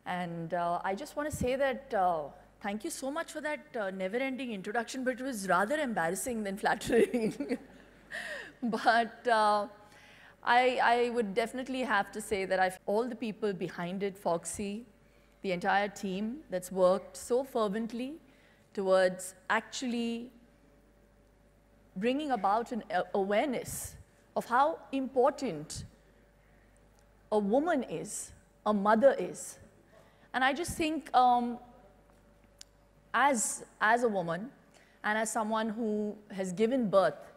And I just want to say that thank you so much for that never-ending introduction, but it was rather embarrassing than flattering. But I would definitely have to say that all the people behind it, Foxy, the entire team that's worked so fervently towards actually bringing about an awareness of how important a woman is, a mother is. And I just think as a woman and as someone who has given birth,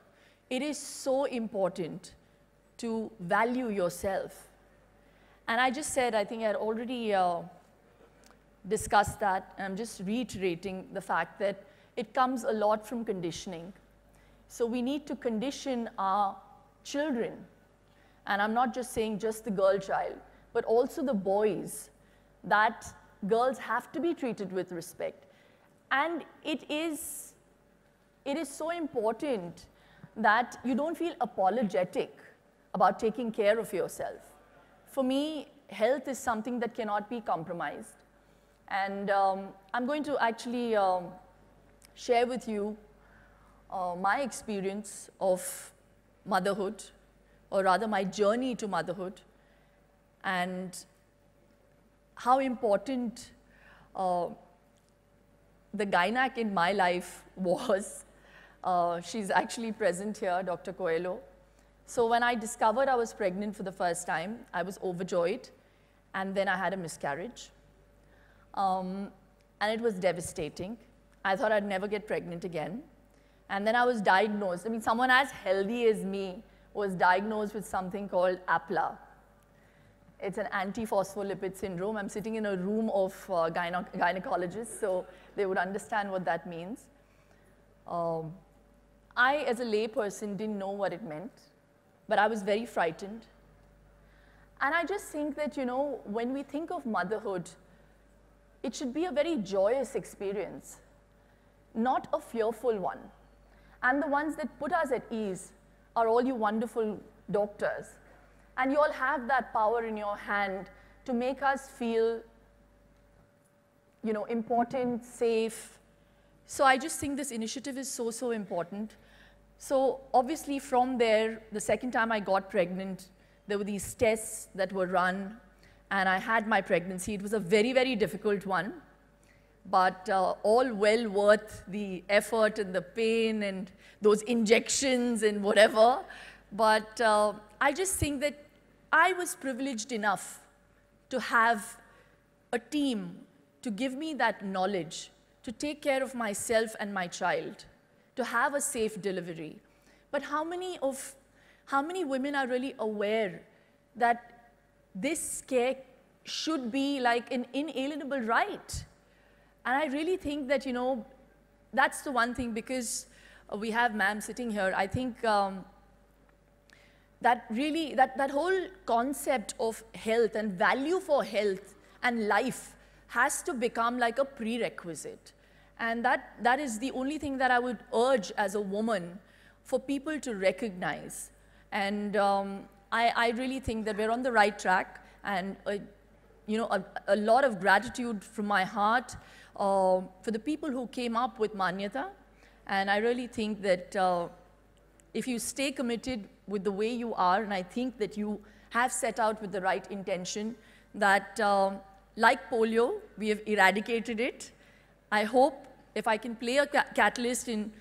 it is so important to value yourself. And I just said, I think I had already discussed that, and I'm just reiterating the fact that it comes a lot from conditioning. So we need to condition our children, and I'm not just saying just the girl child, but also the boys, that girls have to be treated with respect. And it is so important that you don't feel apologetic about taking care of yourself. For me, health is something that cannot be compromised. And I'm going to actually share with you my experience of motherhood, or rather my journey to motherhood, and how important the gynac in my life was. She's actually present here, Dr. Coelho. So when I discovered I was pregnant for the first time, I was overjoyed, and then I had a miscarriage. And it was devastating. I thought I'd never get pregnant again. And then I was diagnosed. I mean, someone as healthy as me was diagnosed with something called APLA. It's an antiphospholipid syndrome. I'm sitting in a room of gynecologists, so they would understand what that means. I, as a lay person, didn't know what it meant, but I was very frightened. And I just think that, you know, when we think of motherhood, it should be a very joyous experience, not a fearful one. And the ones that put us at ease are all you wonderful doctors. And you all have that power in your hand to make us feel, you know, important, safe. So I just think this initiative is so, so important. So obviously from there, the second time I got pregnant, there were these tests that were run, and I had my pregnancy. It was a very, very difficult one, but all well worth the effort and the pain and those injections and whatever. But I just think that I was privileged enough to have a team to give me that knowledge, to take care of myself and my child, to have a safe delivery. But how many women are really aware that this care should be like an inalienable right? And I really think that, you know, that's the one thing, because we have ma'am sitting here. I think that really, that whole concept of health and value for health and life has to become like a prerequisite. And that is the only thing that I would urge as a woman for people to recognize. And I really think that we're on the right track, and you know, a lot of gratitude from my heart for the people who came up with Manyata. And I really think that if you stay committed with the way you are, and I think that you have set out with the right intention, that like polio, we have eradicated it. I hope if I can play a catalyst in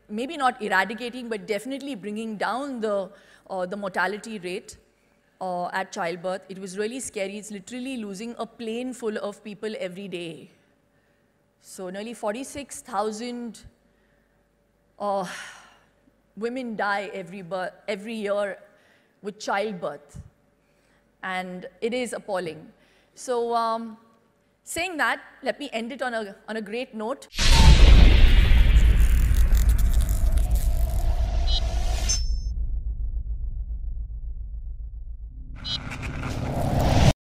maybe not eradicating, but definitely bringing down the mortality rate at childbirth. It was really scary. It's literally losing a plane full of people every day. So nearly 46,000 women die every year with childbirth. And it is appalling. So saying that, let me end it on a great note.